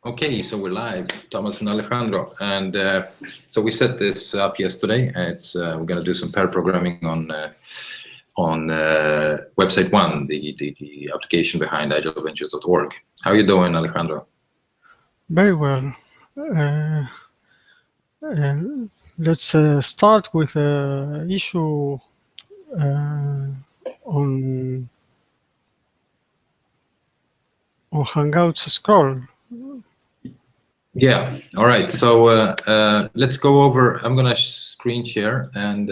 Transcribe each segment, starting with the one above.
Okay, so we're live, Thomas and Alejandro, and so we set this up yesterday. It's we're going to do some pair programming on website one, the application behind agileventures.org. How are you doing, Alejandro? Very well. Let's start with an issue on Hangouts scroll. Yeah. All right. So let's go over. I'm going to screen share and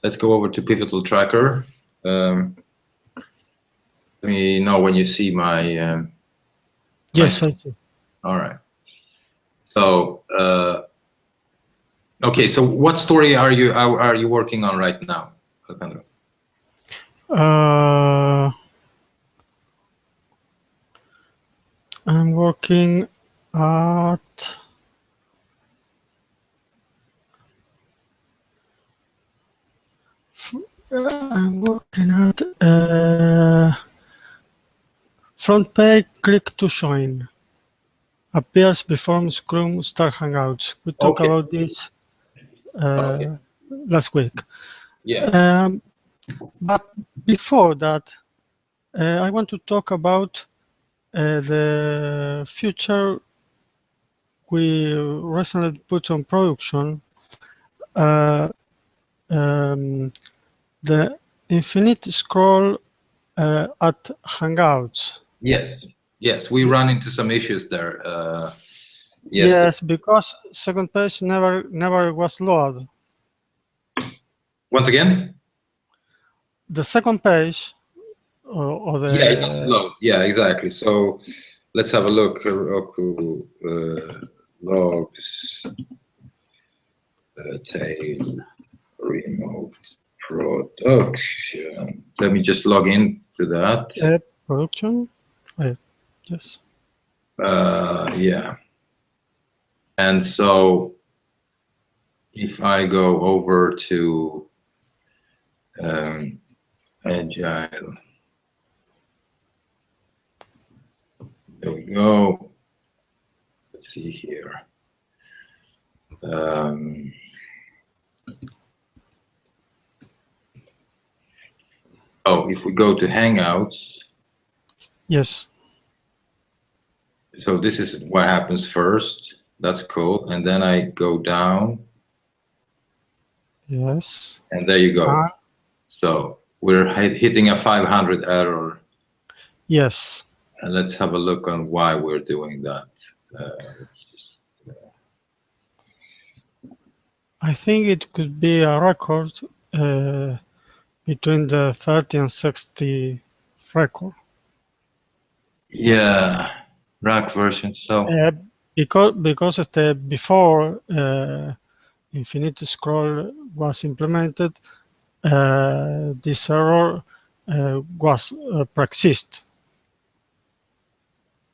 let's go over to Pivotal Tracker. Let me know when you see my. Yes, I see. All right. So okay. So what story are you working on right now, Alejandro? I'm working at front page. Click to join. Appears before Scrum Start Hangouts. We talked about this last week. Yeah. But before that, I want to talk about the feature we recently put on production, the infinite scroll at Hangouts. Yes, we run into some issues there. Yes, because second page never was loaded. Once again? The second page or the it doesn't load. Yeah, exactly. So let's have a look. Heroku logs tail remote production. Let me just log in to that. Production. Yes. Yeah. And so if I go over to Agile, there we go. Let's see here. Oh, if we go to Hangouts. Yes. So this is what happens first. That's cool. And then I go down. Yes. And there you go. So we're hitting a 500 error. Yes. And let's have a look on why we're doing that. Let's just, I think it could be a record between the 30 and 60 record. Yeah, rack version. So because before infinite scroll was implemented, this error was persist.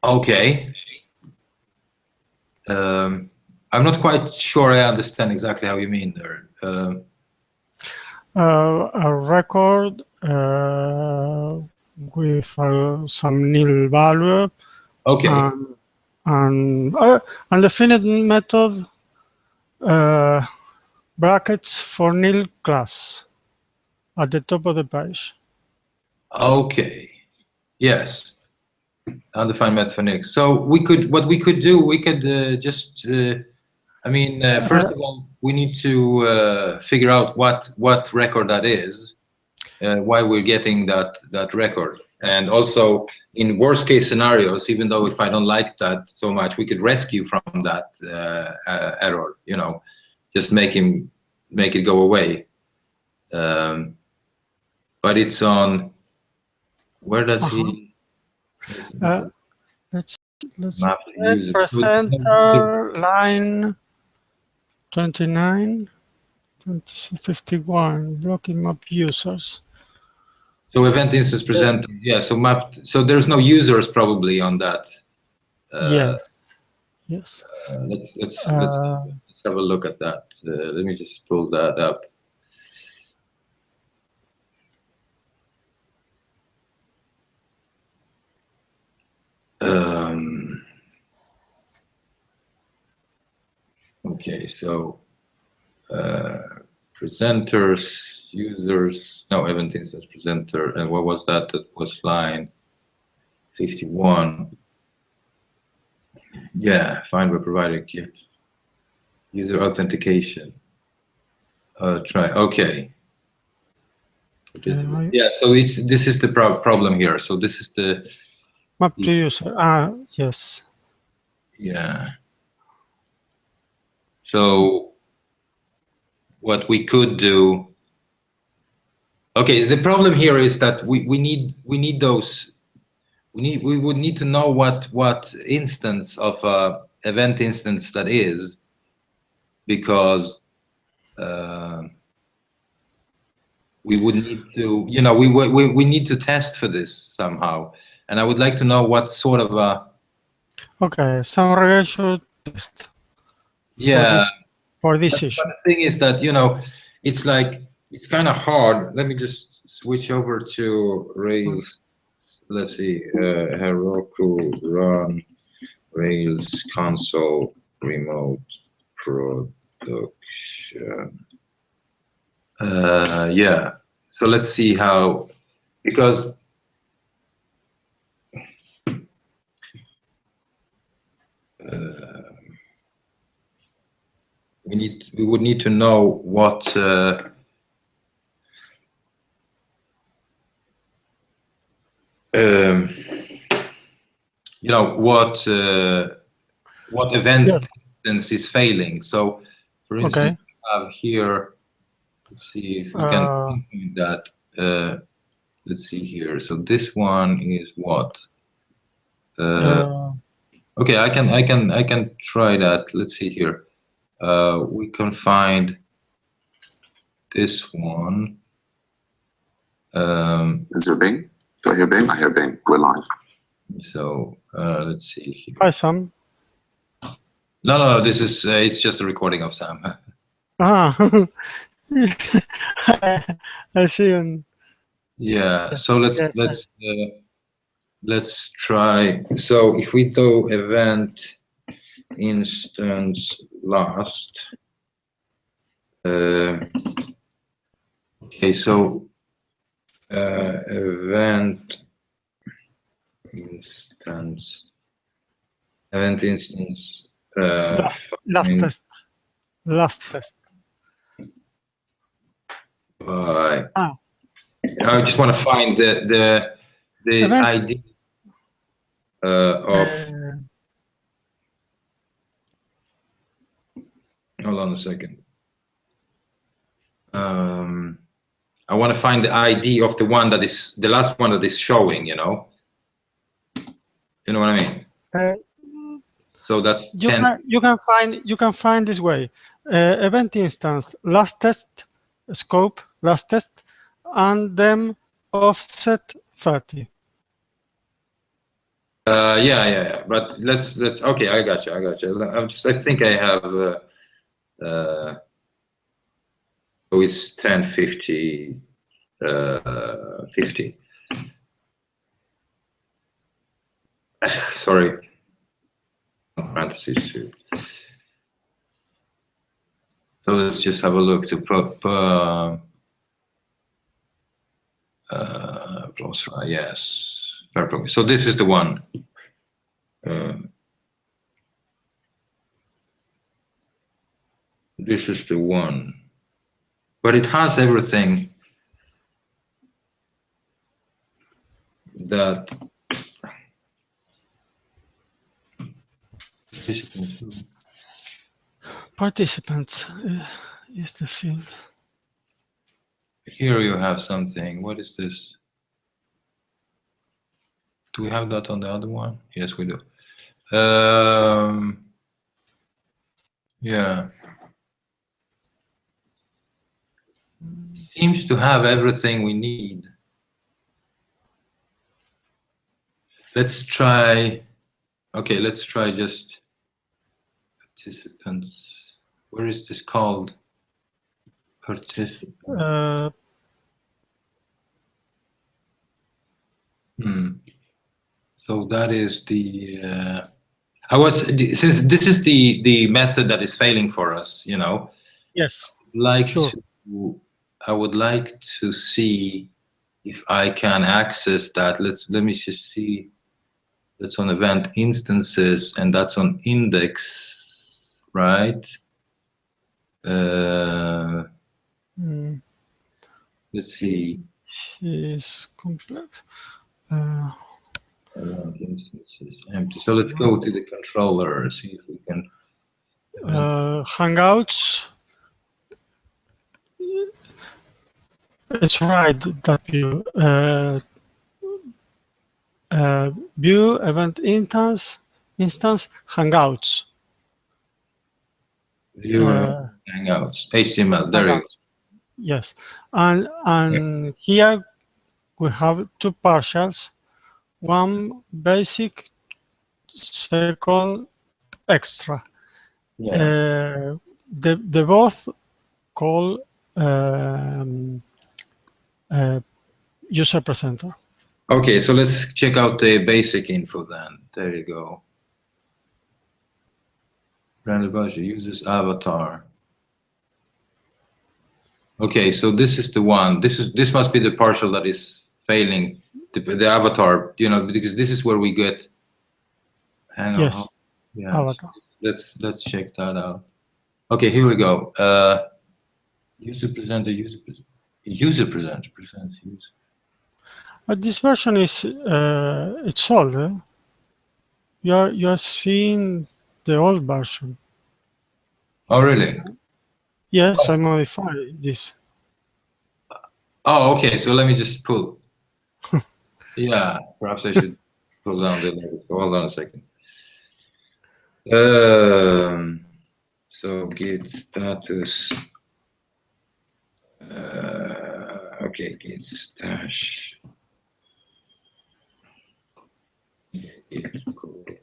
okay. I'm not quite sure I understand exactly how you mean there. A record with some nil value. Okay. And the finite method brackets for nil class at the top of the page. Okay. Yes. Undefined method for next. So what we could do, we could just. I mean, first of all, we need to figure out what record that is, why we're getting that record, and also in worst case scenarios, even though if I don't like that so much, we could rescue from that error. You know, just make it go away. But it's on. Where does he? Let's presenter line 29, 51, blocking map users. So event instance presenter, yeah. So mapped. So there's no users probably on that. Yes. Yes. Let's have a look at that. Let me just pull that up. Okay, so presenters, users, no, event instance presenter, and what was that? That was line 51. Yeah, find web provider gift. User authentication. Try, okay. Yeah, so this is the problem here. So this is the map to user. Yes. Yeah. So what we could do. Okay, the problem here is that we need those. We would need to know what instance of event instance that is, because we would need to, we need to test for this somehow, and I would like to know what sort of a. Okay, some regression test. Yeah. For this issue. But the thing is that it's like it's kind of hard. Let me just switch over to Rails. Let's see, Heroku run Rails console remote production. Yeah. So let's see how, because we would need to know what what event instance is failing. So, for instance, we have here. Let's see if we can pinpoint that. Let's see here. So this one is what? Okay, I can try that. Let's see here. We can find this one. Is there Bing? Do I hear Bing? I hear Bing. We're live. So let's see here. Hi, Sam. No. This is it's just a recording of Sam. I see. Yeah. So let's try. So if we do event instance last. Okay. So event instance. Last test. I just want to find the ID of. Hold on a second. I want to find the ID of the one that is the last one that is showing. You know what I mean? So that's you can find this way. Event instance last test scope last test and then offset 30. Yeah. But let's okay. I got you. I think I have. So it's 1050. 50. Sorry. Parentheses. So let's just have a look to yes, PairProgramming. So this is the one. This is the one, but it has everything that Participants is the field. Here you have something. What is this? Do we have that on the other one? Yes, we do. Yeah. Seems to have everything we need. Let's try. Okay, let's try just participants. Where is this called? Participants. So that is the. I was, since this is the method that is failing for us, you know, Yes. like Sure. I would like to see if I can access that. Let me just see. That's on event instances, and that's on index, right? Let's see. Is complex. Event instances empty. So let's go to the controller, see if we can. Hangouts. It's right that view. View event instance Hangouts. View Hangouts, HTML. There you go. Yes, and here we have two partials, one basic, second extra. Yeah. They both call user presenter. Okay, so let's check out the basic info then. There you go. Brand about user's avatar. Okay, so this is the one. This must be the partial that is failing. The avatar, you know, because this is where we get. Hang on. Yes. Yeah. Avatar. So let's check that out. Okay, here we go. User presenter. User presenter presents user. This version is it's old. Eh? You are seeing the old version. Oh, really? Yes, I modified this. Oh, okay. So let me just pull. Yeah, perhaps I should pull down the latest. Hold on a second. So git status. Okay, git stash. Git code.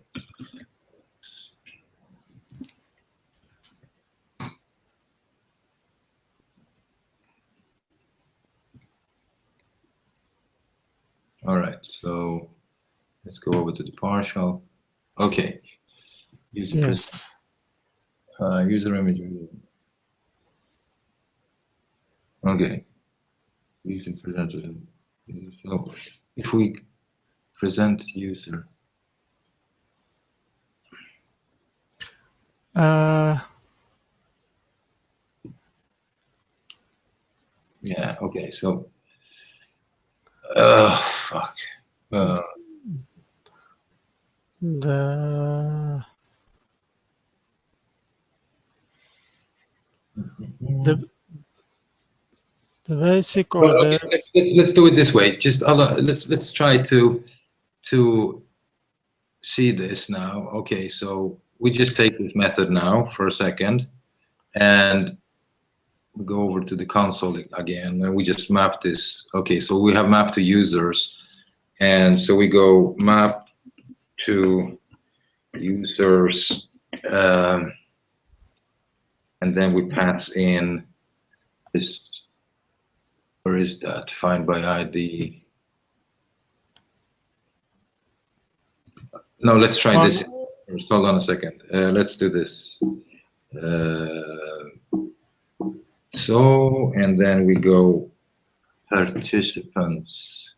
All right, so let's go over to the partial. Okay. User Yes. user image. Okay. User presenter. So if we present user. Yeah. Okay. So. Fuck. The basic or Well, okay, let's do it this way. Just let's try to see this now. Okay, so we just take this method now for a second, and we go over to the console again, and we just map this. Okay, so we have map to users, and so we go map to users, and then we pass in this. Where is that? Find by ID. No, let's try this first. Hold on a second. Let's do this. So, and then we go participants.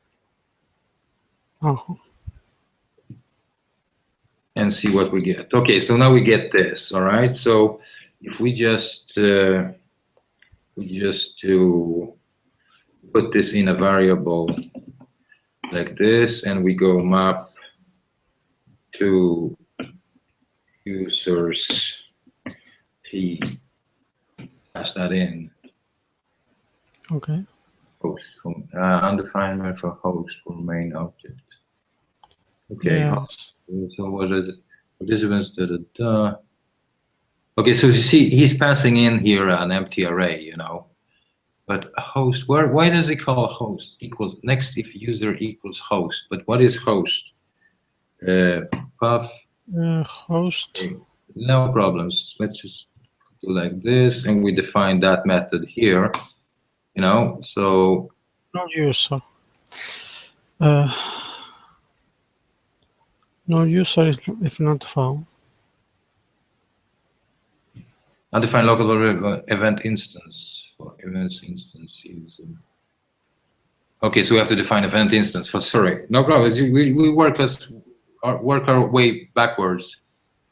And see what we get. Okay, so now we get this. All right. So if we just do put this in a variable like this, and we go map to users P, pass that in. Okay. Host from undefined method for host for main object. Okay. Yes. So what is it? Participants. Okay, so you see, he's passing in here an empty array, you know. But host, why does he call host equals next if user equals host? But what is host? Puff. Host. Okay, no problems. Let's just do like this, and we define that method here. You know, so. No user. No user if not found. Undefined local variable event instance for events instance user. Okay, so we have to define event instance for, sorry, no problem. We work our way backwards.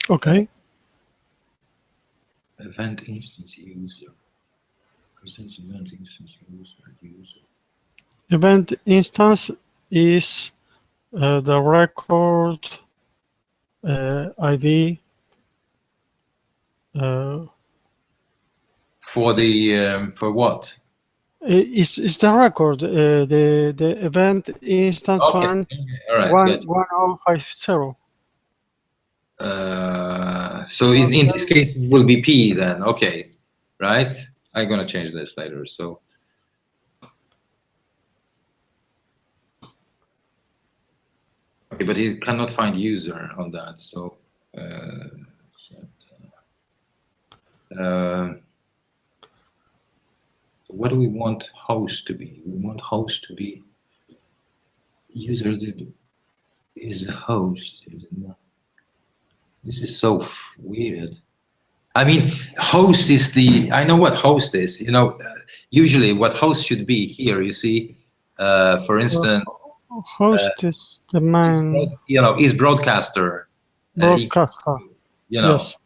Okay. Event instance user. Presents event instance user. Event instance is the record ID For the for what? is the record the event instance Okay. find All right. 1050. So in this case, it will be P then. Okay, right? I'm gonna change this later. So. Okay, but it cannot find user on that. So. What do we want host to be? We want host to be user that is a host. This is so weird. I mean, host is the, I know what host is, you know, usually what host should be here, you see, for instance, Host is the main, you know, is broadcaster. broadcaster. You know, Yes.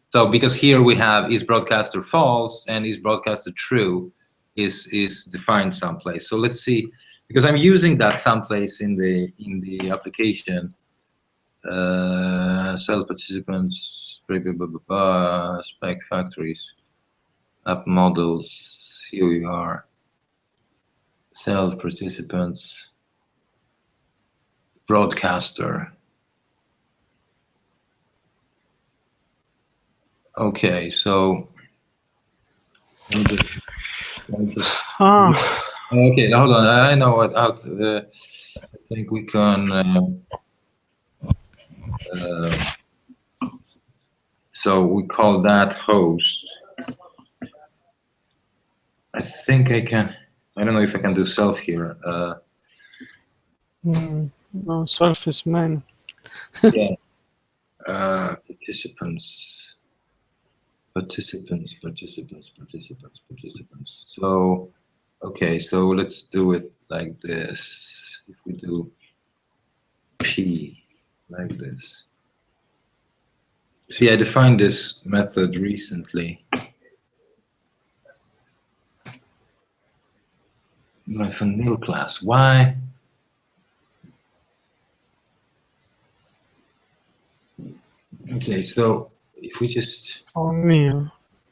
so because here we have is broadcaster false and is broadcaster true is defined someplace. So let's see, because I'm using that someplace in the application. Cell participants, blah, blah, blah, blah, blah, spec factories, app models, here we are. Cell participants, broadcaster. Okay, so let me just okay, now hold on. I know what I think we can. So we call that host. I think I can. I don't know if I can do self here. No, self is main. Yeah. Participants. So, okay, so let's do it like this. If we do P like this. See, I defined this method recently. For nil class, why? Okay, so if we just For nil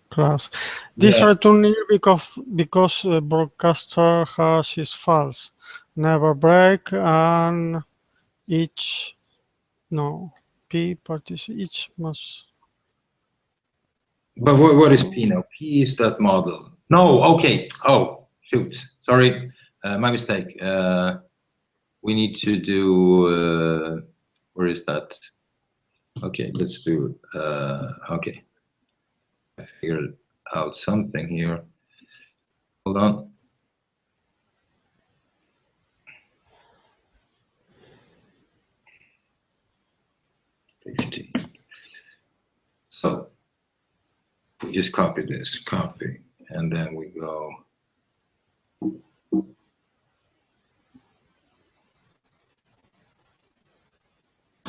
class. This return nil because broadcaster hash is false. Never break and each P partition each must. But what is P now? P is that model. No, okay. Oh, shoot. Sorry, my mistake. We need to do. Where is that? Okay, let's do. Okay, I figured out something here. Hold on. So we just copy this, copy, and then we go.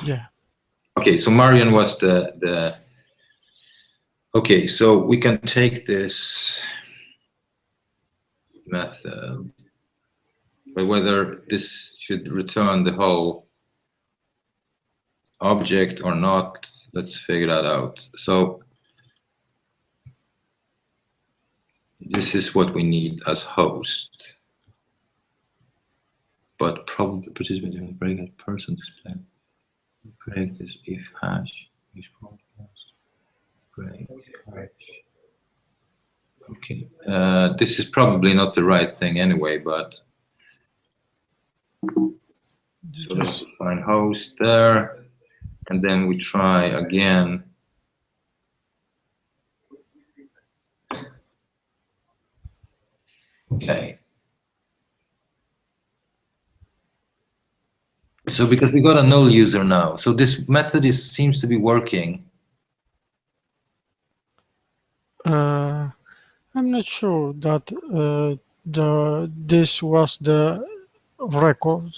Yeah. Okay, so Marian was the. Okay, so we can take this method, but whether this should return the whole object or not, let's figure that out. So this is what we need as host, but probably participant in break that person display. Break this if hash is broadcast. Break hash. Okay, this is probably not the right thing anyway, but so let's find host there, and then we try again. Okay. So because we got a null user now, so this method seems to be working. I'm not sure that this was the record.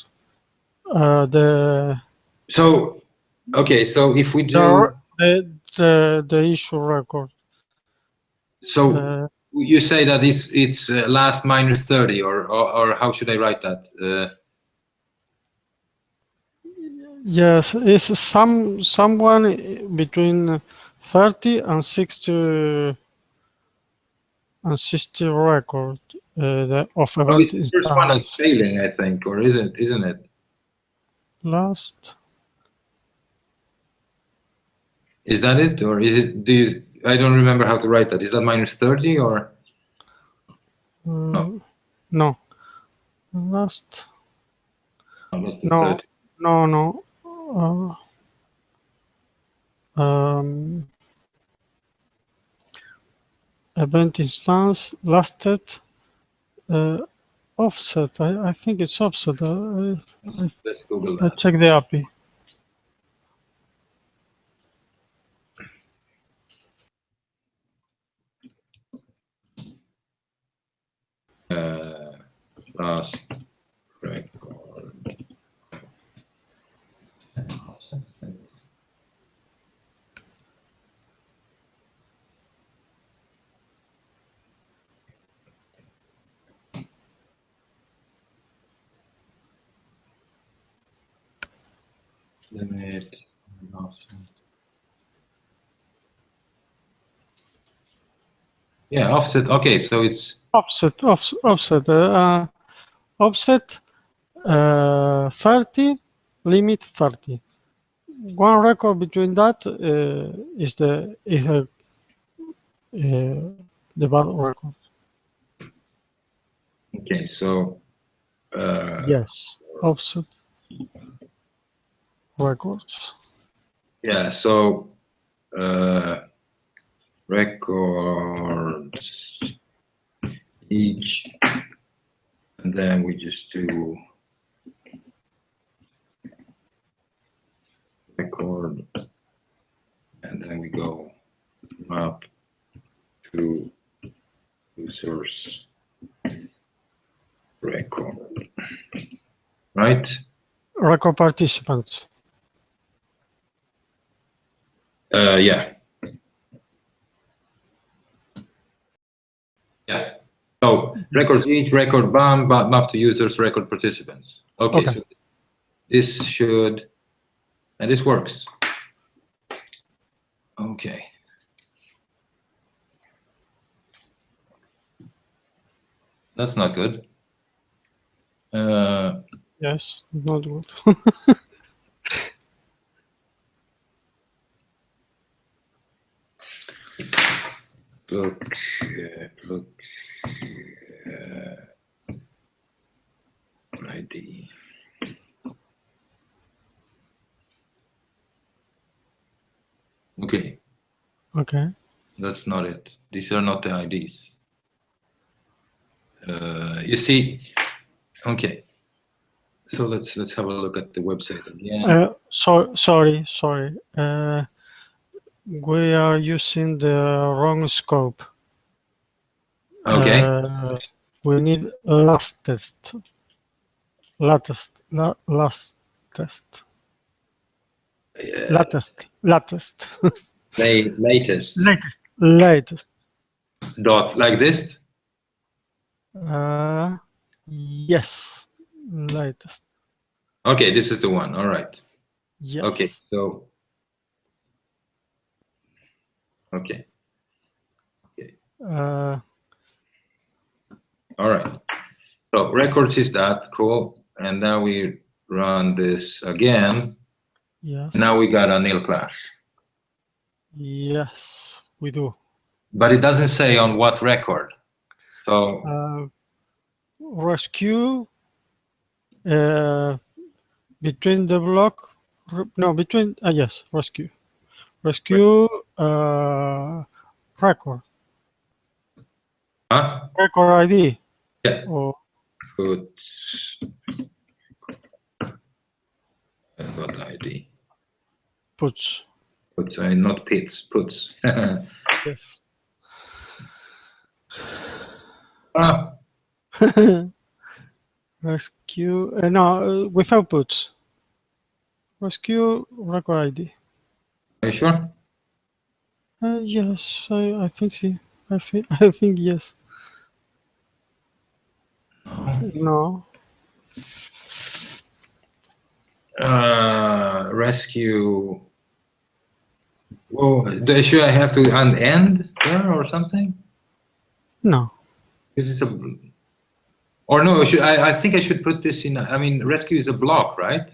So, okay, so if we do, The issue record. so you say that it's last minus 30, or how should I write that? Yes, it's someone between 30 and 60 record of Oh, event it's the first one that's instance. failing, I think, or isn't it? Last. Is that it, or is it? I don't remember how to write that. Is that minus 30 or? No. No. Last. No, that's the No. 30. No. Event instance lasted offset. I think it's offset. Let's Google I that. check the API. Last record. Limit. Yeah, offset. Okay, so it's Offset. Offset 30, limit 30. One record between that is the bad record. okay. So Yes, offset records. yeah, so records each, and then we just do record, and then we go map to users record, right? Record participants. Yeah. Yeah. So records each, record BAM, map to users, record participants. Okay. So this should, and this works. Okay. That's not good. Yes, not good. Look, ID. Okay. Okay. That's not it. These are not the IDs. You see, okay. So let's have a look at the website again. Sorry. We are using the wrong scope. Okay. We need last test. Latest. Latest. Latest. Dot like this. Yes. Latest. Okay, this is the one. All right. Yes. Okay. So. Okay. All right. So records is that, cool. And now we run this again. Yes. Now we got a nil clash. Yes, we do. But it doesn't say on what record. So rescue between the block. No, between yes, rescue record. Huh? Record ID. Yeah. Or Puts record ID. Puts. Puts, not pits, puts. Yes. Ah, Rescue, no, without puts. Rescue record ID. are you sure? Yes, I think so. I think yes. No. Rescue. Oh, should I have to end there or something? No. This is a, or no, I think I should put this in, I mean, rescue is a block, right?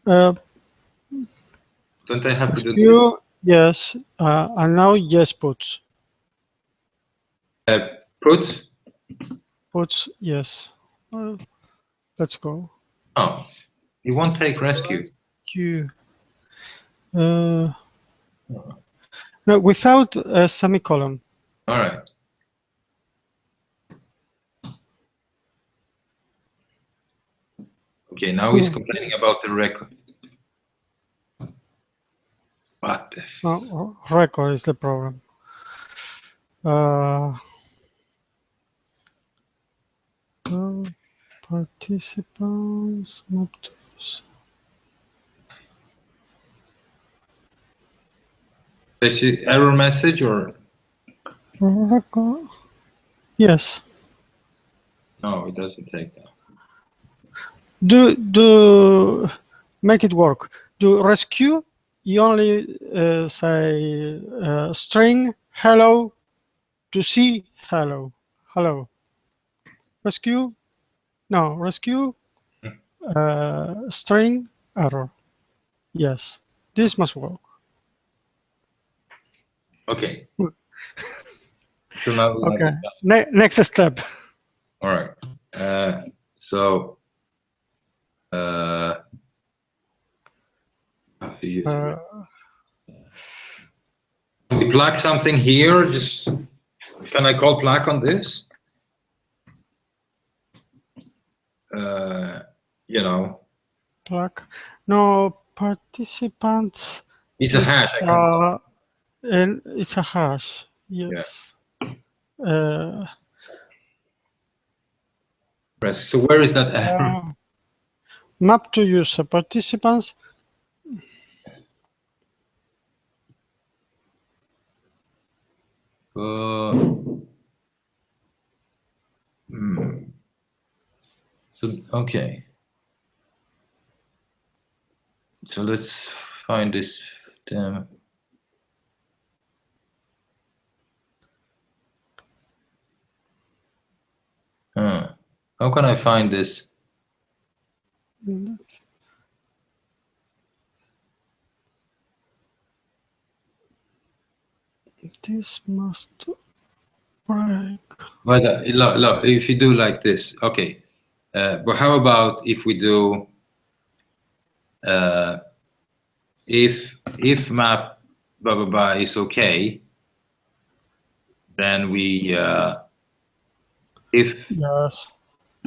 Uh, Don't I have to do rescue, yes. And now yes puts. this? Put? Puts, yes. Let's go. Oh, you won't take rescue. Rescue. No, without a semicolon. All right. Okay, now he's complaining about the record. What the f- No, record is the problem. Participants, map tools. Is it error message or? Record. Yes. No, it doesn't take that. Do make it work. Do rescue. You only say string hello to see hello. Rescue. No, rescue string error. Yes, this must work. Okay. So now we Okay. have it done. Next step. All right. So how to use it? We plug something here. Just can I call plug on this? You know, Plug. No participants. it's a hash. And it's a hash. Yes. Press. So where is that error? Map to user participants. So okay. So let's find this. How can I find this? This must break. But look, if you do like this, okay. But how about if we do if map blah blah blah is okay, then we if Yes.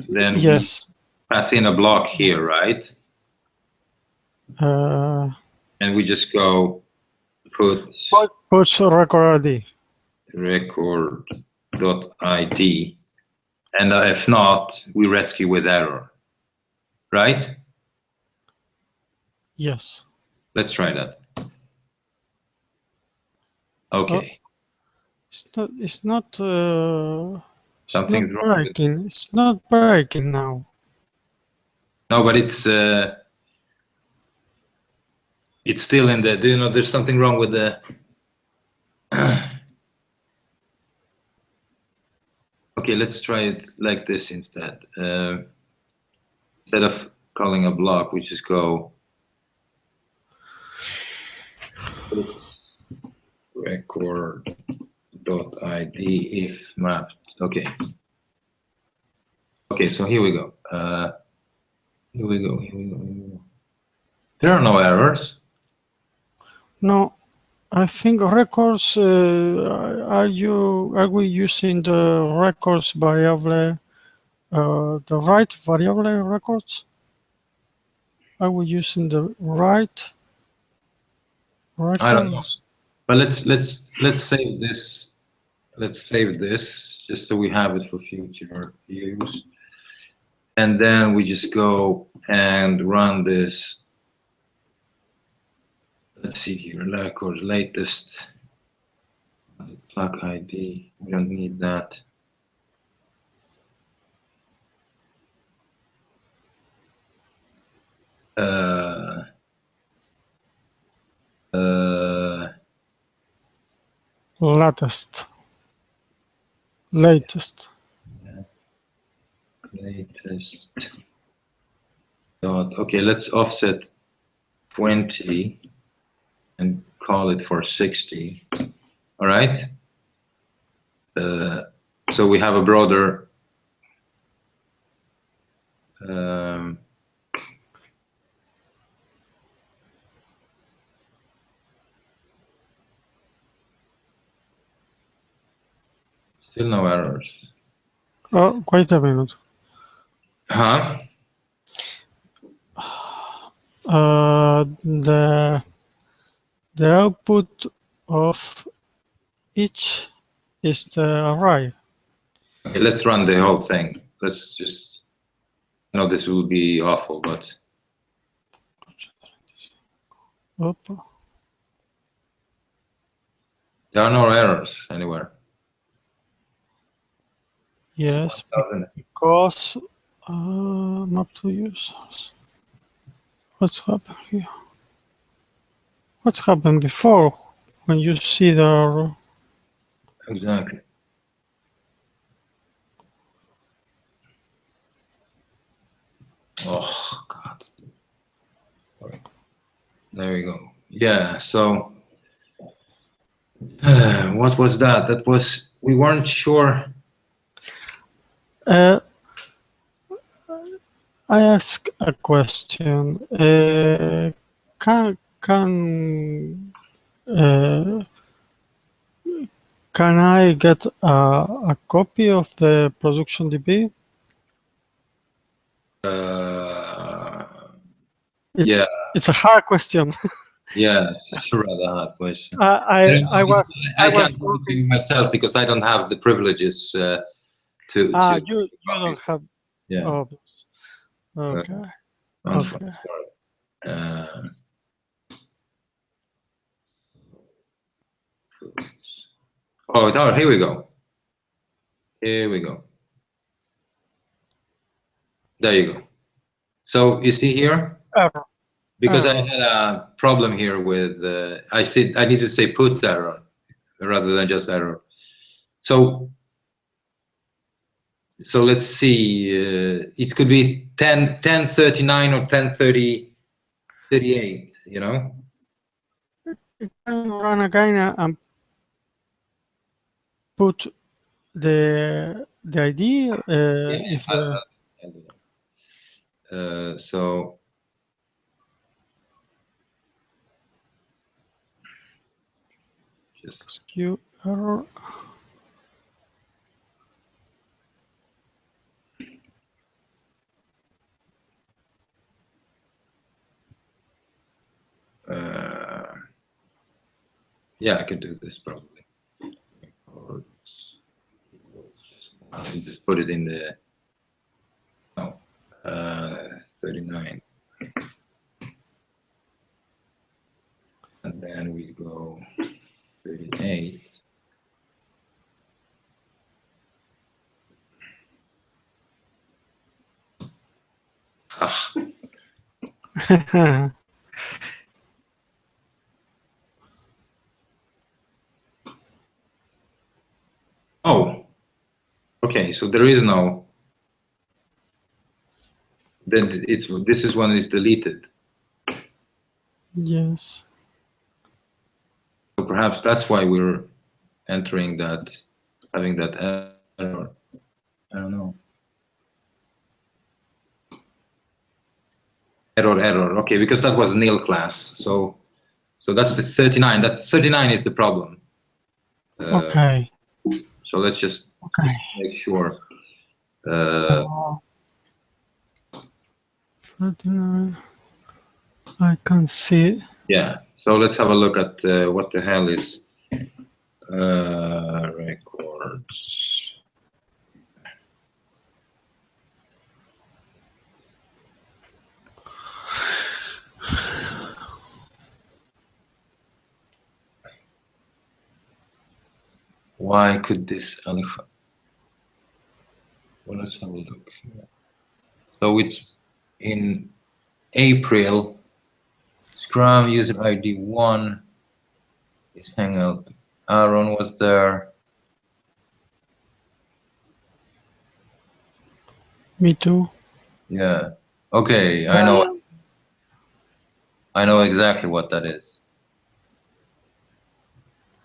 then Yes. we pass in a block here, right? And we just go put Push record ID. record.id, and if not, we rescue with error, right? Yes. Let's try that. Okay. It's not Something's wrong with it. breaking. It's not breaking now. No, but it's still in the. Do you know there's something wrong with the? Okay, let's try it like this instead. Instead of calling a block, we just go record.id if mapped. Okay. Okay, so here we go. Here we go. There are no errors. No, I think records. Are we using the records variable? The right variable records? Are we using the right records? I don't know. But let's save this let's save this just so we have it for future use. And then we just go and run this. Let's see here, record latest plug ID. We don't need that. Latest. Latest dot. Okay, let's offset 20 and call it for 60. All right. So we have a broader. Still no errors. Oh, wait a minute. Huh? The output of each is the array. Okay, let's run the whole thing. Let's just. I know this will be awful, but. Oop. There are no errors anywhere. Yes, because map to users. What's happened here? What's happened before when you see the... Exactly. Oh, God. There we go. Yeah, so what was that? That was, we weren't sure. I ask a question. Can I get a copy of the production DB? Yeah. It's a hard question. Yeah, it's a rather hard question. I can't do it myself because I don't have the privileges to. You don't have. Yeah. Oh, okay. Okay. Oh, here we go. Here we go. There you go. So you see here? Error. Because I had a problem here with, I need to say puts error rather than just error. So let's see, it could be 1039 or 1038, you know? You can run again and put the ID if so just SKU error. yeah, I could do this probably. I'll just put it in the 39, and then we go 38. Oh, okay. So there is no. Then this is when it's deleted. Yes. So perhaps that's why we're entering that, having that error. I don't know. Error. Okay, because that was nil class. So that's the 39. That 39 is the problem. Okay. So let's just make sure. 39. I can see. Yeah. So let's have a look at what the hell is Records. Why could this alpha? Well, let's have a look. So it's in April. Scrum user ID 1 is Hangout. Aaron was there. Me too. Yeah. Okay, I know. I know exactly what that is.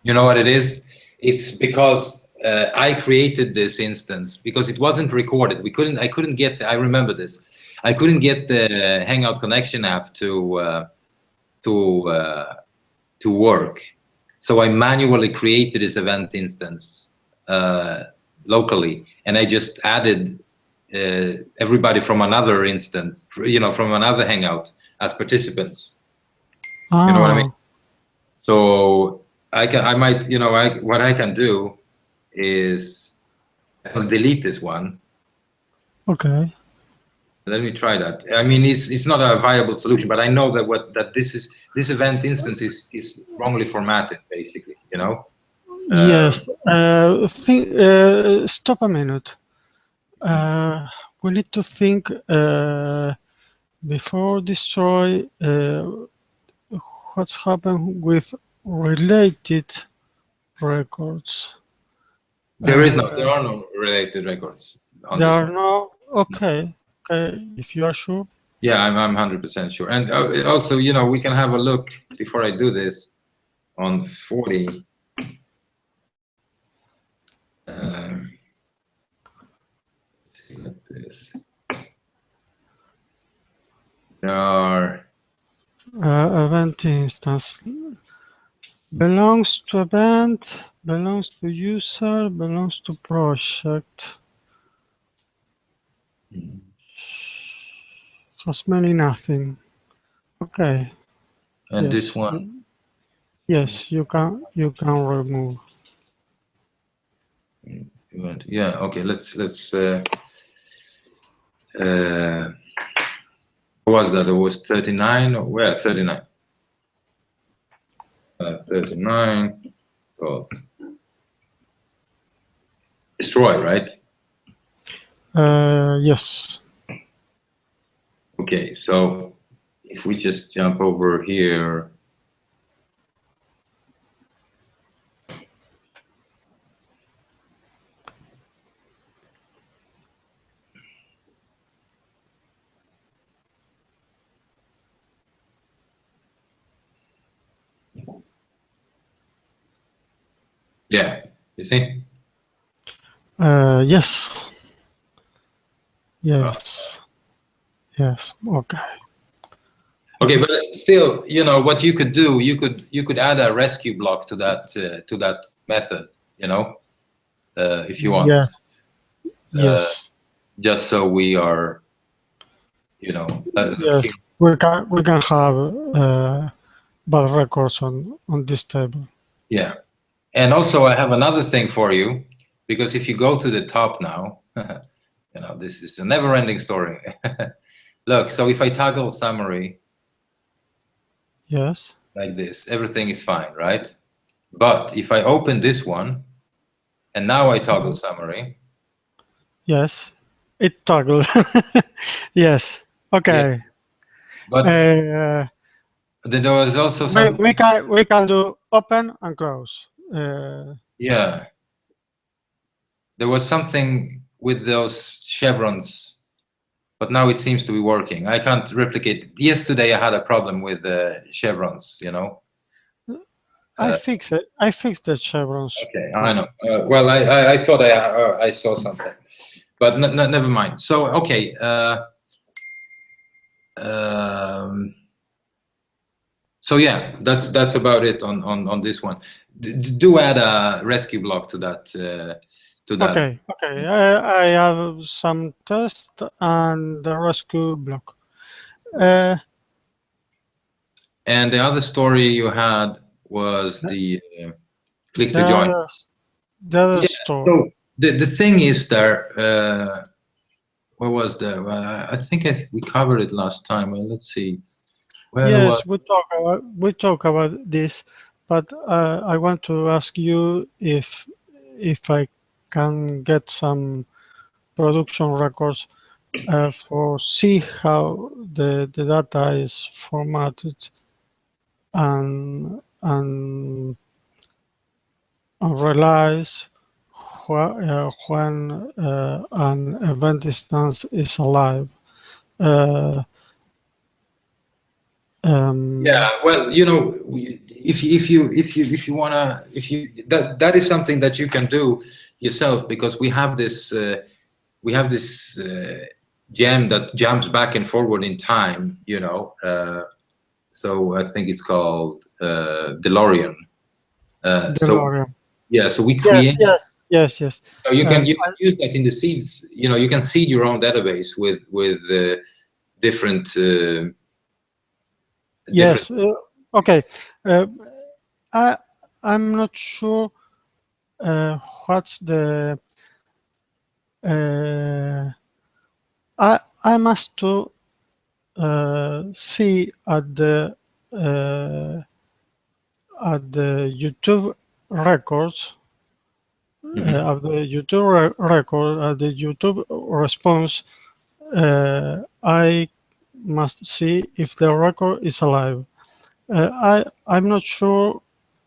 You know what it is? It's because I created this instance because it wasn't recorded. I couldn't get. I remember this. I couldn't get the Hangout Connection app to work. So I manually created this event instance locally, and I just added everybody from another instance, from another Hangout as participants. You know what I mean? So what I can do is I'll delete this one. Okay. Let me try that. I mean, it's not a viable solution, but I know that this event instance is wrongly formatted, basically. Yes. Stop a minute. We need to think before destroy what's happened with related records. There are no related records on There this are one. no. Okay. Okay. If you are sure. Yeah, I'm 100% sure. And also, we can have a look before I do this on 40. See like this. There are Event instance belongs to event, belongs to user, belongs to project. Has many nothing. Okay. and Yes. this one. Yes, you can remove. Yeah. Okay. Let's. What was that? It was 39. Or where? 39. 39. Oh. Destroy, right? Yes. Okay. So if we just jump over here. Yeah, you see? Yes. Yes. Yes. Okay. Okay, but still, what you could do, you could add a rescue block to that method, if you want. Yes. Yes. Just so we are, Yes. We can have bad records on this table. Yeah. And also I have another thing for you, because if you go to the top now, this is a never-ending story. Look, so if I toggle summary, Yes. like this, everything is fine, right? But if I open this one, and now I toggle summary. Yes. It toggled. Yes. Okay. Yeah. But then there was also something. We can do open and close. Yeah. There was something with those chevrons, but now it seems to be working. I can't replicate. Yesterday I had a problem with the chevrons, I fixed it. I fixed the chevrons. Okay, I know. Well, I thought I saw something, but never mind. So okay. So yeah, that's about it on this one. Do add a rescue block to that. Okay. Okay. I have some test and the rescue block. And the other story you had was the Click to join. The other Yeah, store. so the thing is there, what was there? I think we covered it last time. Well, let's see. Where Yes, was, we talk about this, but I want to ask you if I can get some production records for see how the data is formatted and realize when an event instance is alive. yeah, well, you know, if you wanna, that is something that you can do yourself, because we have this gem that jumps back and forward in time, you know. So I think it's called DeLorean. So DeLorean. yeah, so we create. Yes. So you can use that in the seeds. You know, you can seed your own database with different. Yes. Okay. I'm not sure what's the. I must to see at the YouTube records of the YouTube record, the YouTube response. I must see if the record is alive. I'm not sure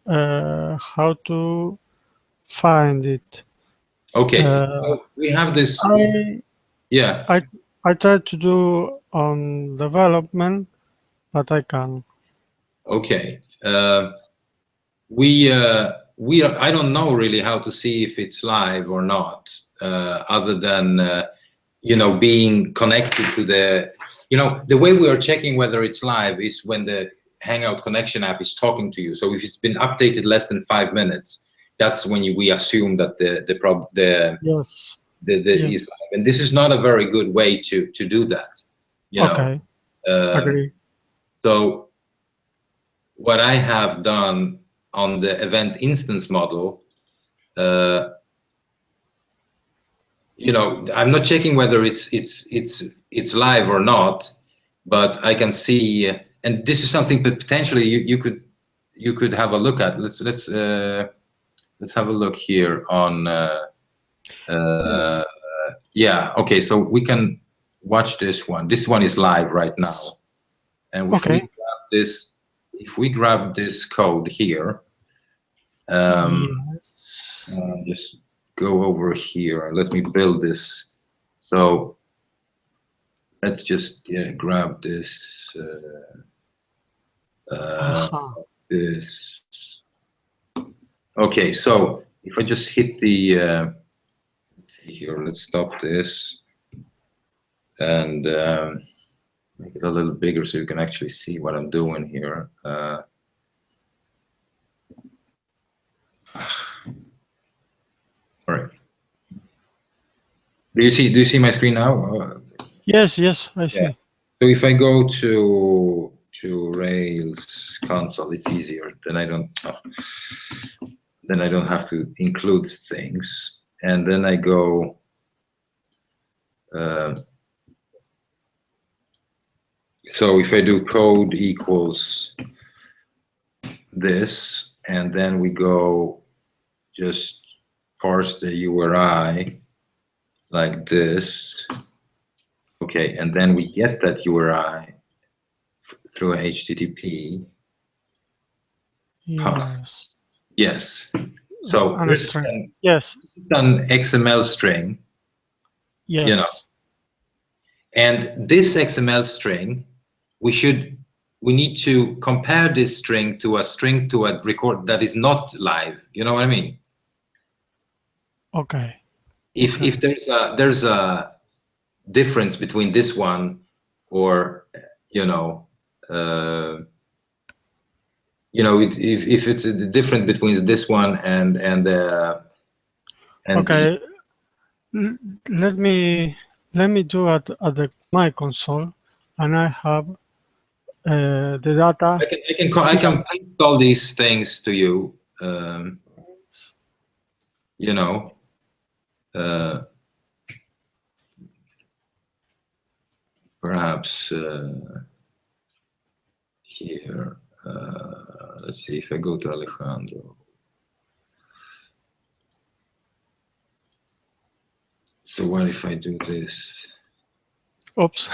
how to find it. Okay, so we have this. Yeah. I tried to do on development, but I can't. Okay. We are. I don't know really how to see if it's live or not, other than you know, being connected to the. You know, the way we are checking whether it's live is when the Hangout connection app is talking to you. So if it's been updated less than 5 minutes, that's when we assume that Yes. is live. And this is not a very good way to do that. You know. Okay. Agree. So what I have done on the event instance model, you know, I'm not checking whether it's live or not, but I can see, and this is something that potentially you could have a look at. Let's have a look here on. Yeah. Okay. So we can watch this one. This one is live right now, and if we grab this, code here, just go over here. Let me build this. So let's just grab this. This. Okay. So if I just hit the. Let's see here. Let's stop this and make it a little bigger so you can actually see what I'm doing here. All right. Do you see my screen now? Yes, I see. So if I go to Rails console, it's easier. Then I don't have to include things. And then I go. So if I do code equals this, and then we go just parse the URI like this. Okay, and then we get that URI through HTTP. Yes. Yes. So this is an XML string. Yes. You know. And this XML string, we need to compare this string to a record that is not live. You know what I mean? Okay. If there's a difference between this one or you know if it's a difference between this one and okay, let me do at my console, and I have the data. I can paste all these things to you. you know, perhaps here, let's see if I go to Alejandro. So what if I do this? Oops.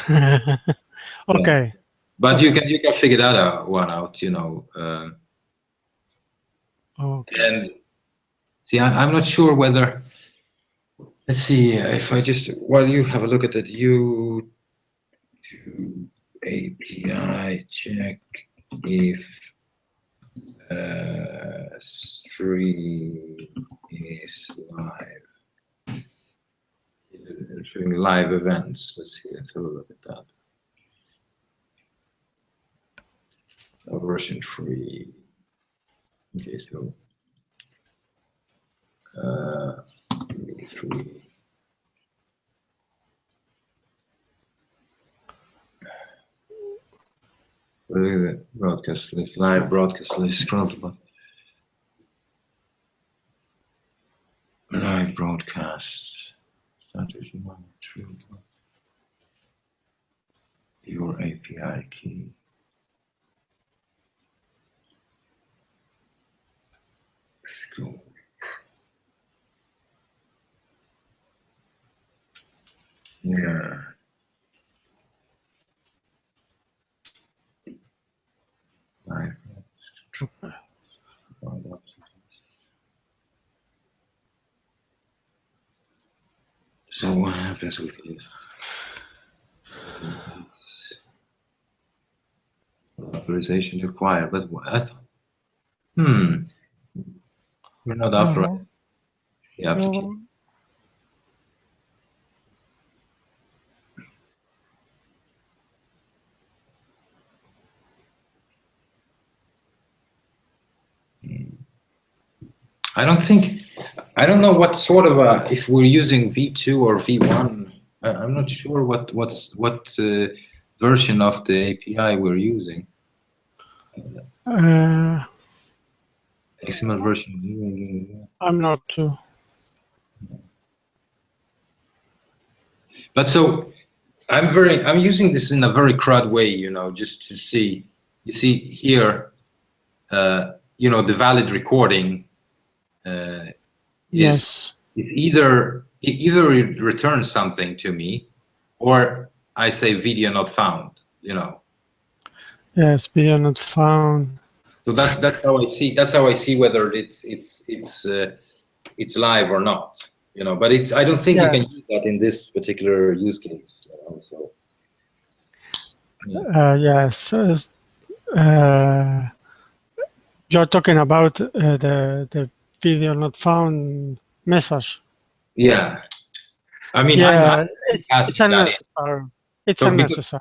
Okay. Yeah. But you can figure that one out, you know. Okay. And see, I'm not sure whether. Let's see if I just while you have a look at it, YouTube API check if stream is live. During live events. Let's see. Let's have a look at that. Version 3. Okay, so 3. Broadcast list, live broadcast list, scroll to bottom. Live broadcasts. Status 1, 2. Your API key. Let's go. Yeah. Live. So what happens with this? Authorization required, but I thought, we're not authorized. You have to keep. I don't know what sort of if we're using V2 or V1. I'm not sure what version of the API we're using. XML version. I'm not too. But so I'm using this in a very crud way, you know, just to see. You see here, you know, the valid recording. Yes. Either it returns something to me, or I say video not found. You know. Yes, video not found. So that's how I see. That's how I see whether it's live or not. You know, but I don't think you can use that in this particular use case. You know, so. Yeah. Yes. You're talking about the video not found message. Yeah. I mean, yeah, it's unnecessary. It's so unnecessary.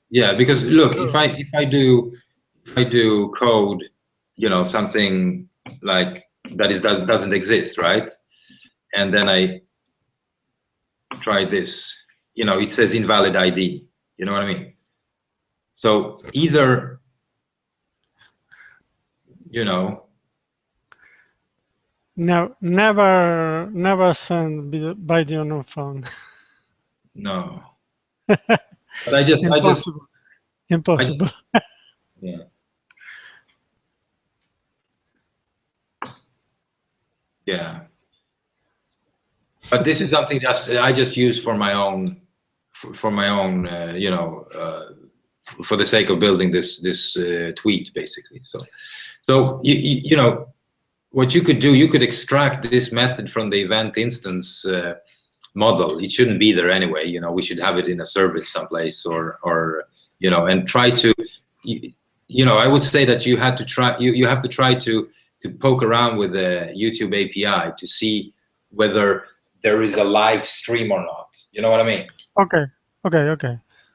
Yeah, because look, if I do code, you know, something like that doesn't exist, right? And then I try this, you know, it says invalid ID. You know what I mean? So either, you know. No, never send video not found. No. But Impossible. Impossible. Yeah. Yeah. But this is something that I just use for my own, you know, for the sake of building this tweet, basically. So you know, what you could do, you could extract this method from the event instance model. It shouldn't be there anyway. You know, we should have it in a service someplace, or you know, and try to, you know, I would say that you have to try to poke around with the YouTube API to see whether there is a live stream or not. You know what I mean? Okay.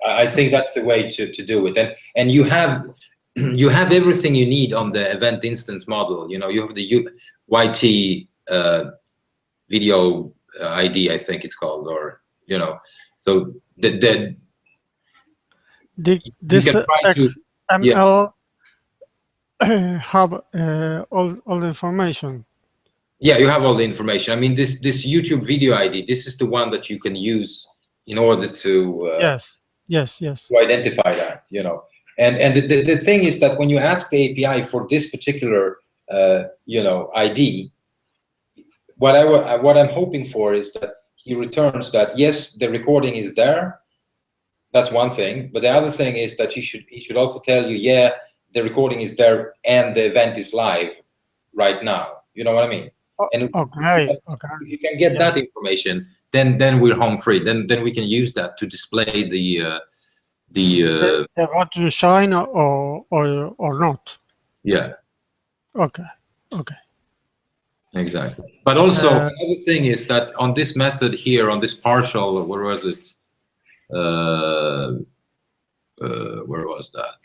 I think that's the way to do it. And you have everything you need on the event instance model. You know, you have the YT video ID, I think it's called, or you know, so this XML have all the information. Yeah, you have all the information. I mean, this YouTube video ID, this is the one that you can use in order to Yes. to identify that, you know. And the thing is that when you ask the API for this particular you know, ID, what I'm hoping for is that he returns that yes, the recording is there. That's one thing. But the other thing is that he should also tell you, yeah, the recording is there and the event is live right now. You know what I mean? And Okay. if you can get that information, then we're home free. Then we can use that to display the what to shine or not. yeah. Okay. Okay. Exactly. But also another thing is that on this method here, on this partial, where was it? Where was that?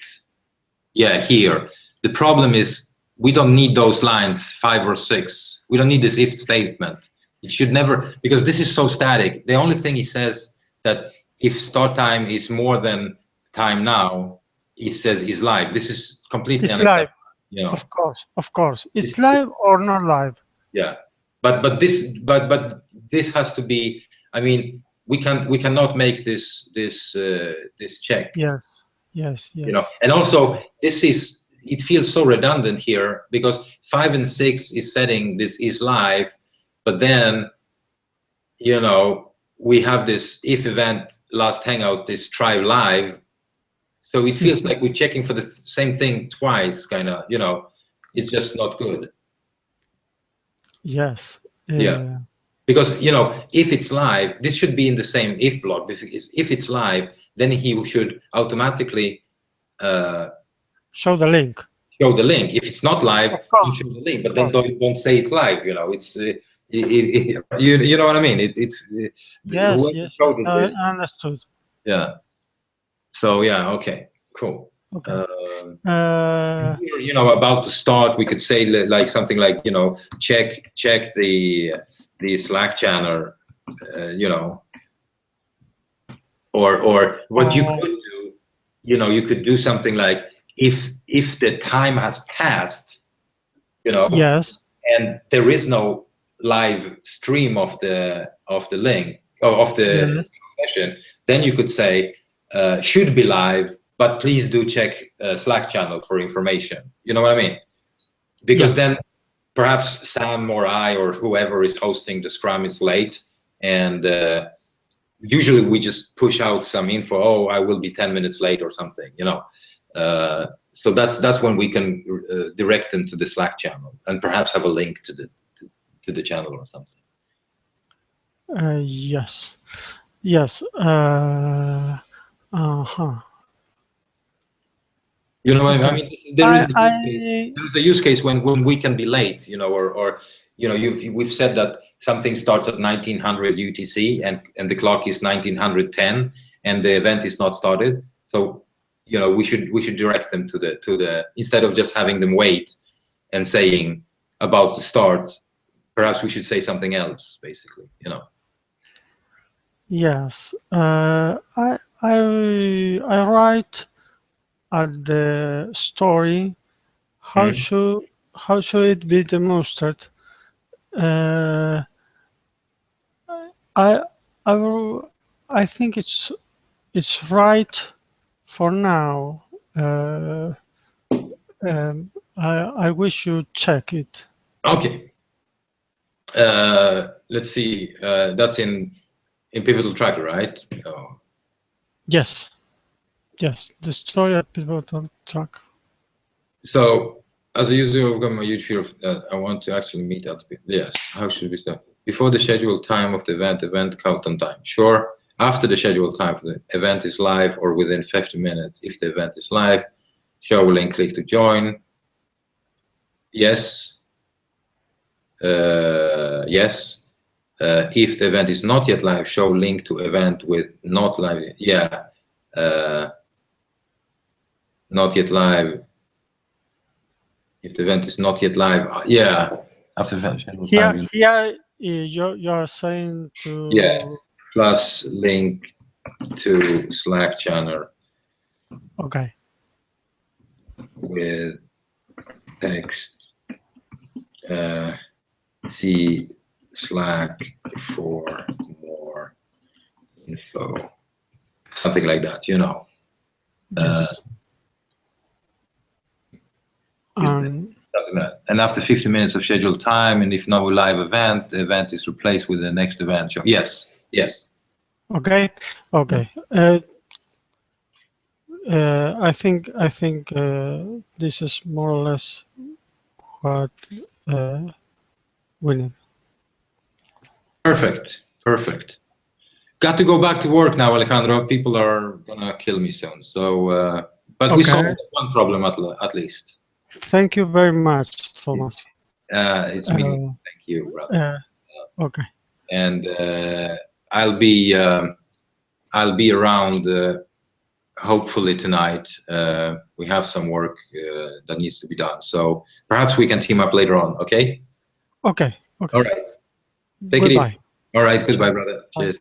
Yeah, here. The problem is we don't need those lines 5 or 6. We don't need this if statement. It should never, because this is so static. The only thing he says that if start time is more than time now, he says is live. This is completely it's live. You know. Of course. It's live or not live. Yeah, but this has to be. I mean, we cannot make this check. Yes. You know, and also it feels so redundant here because 5 and 6 is setting this is live, but then, you know, we have this if event last hangout is try live, so it feels like we're checking for the same thing twice, kind of. You know, it's just not good. Yes. Yeah. Because, you know, if it's live, this should be in the same if block. If it's live, then he should automatically show the link. Show the link. If it's not live, don't show the link. But then don't say it's live. You know, it's you know what I mean. Yes. I understood. Yeah. So yeah. Okay. Cool. Okay. You know, about to start, we could say like something like, you know, check the Slack channel, you know, or what you could do, you know, you could do something like if the time has passed, you know, yes, and there is no live stream of the link or of the session, then you could say should be live, but please do check Slack channel for information. You know what I mean? Because then perhaps Sam or I or whoever is hosting the Scrum is late, and usually we just push out some info. Oh, I will be 10 minutes late or something. You know, so that's when we can direct them to the Slack channel and perhaps have a link to the channel or something. Yes. You know, okay. I mean, there is a use case when we can be late, you know, or you know, we've said that something starts at 1900 UTC and the clock is 1910 and the event is not started. So, you know, we should direct them to the instead of just having them wait and saying about to start. Perhaps we should say something else, basically, you know. Yes, I write at the story. How should it be demonstrated? I think it's right for now. I wish you check it. Okay. Let's see. That's in Pivotal Tracker, right? Oh. Yes. Yes, the story at Pivotal Tracker. So, as a user, I've got my huge fear of I want to actually meet other people. Yes. How should we start? Before the scheduled time of the event countdown time. Sure. After the scheduled time for the event is live or within 50 minutes. If the event is live, show a link, click to join. Yes. Yes. If the event is not yet live, show link to event with not live. Yeah. Not yet live. If the event is not yet live, yeah. After here you're saying to plus link to Slack channel. Okay. With text. see Slack for more info, something like that, you know. Yes. Something like that. And after 50 minutes of scheduled time, and if no live event, the event is replaced with the next event. Yes, yes. Okay, okay. I think this is more or less what we need. Perfect, perfect. Got to go back to work now, Alejandro. People are gonna kill me soon. So, but we solved one problem at least. Thank you very much, Thomas. It's me. Thank you, brother. Okay. And I'll be around. Hopefully tonight. We have some work that needs to be done. So perhaps we can team up later on. Okay. Okay. Okay. All right. Take it easy. All right. Goodbye, brother. Cheers.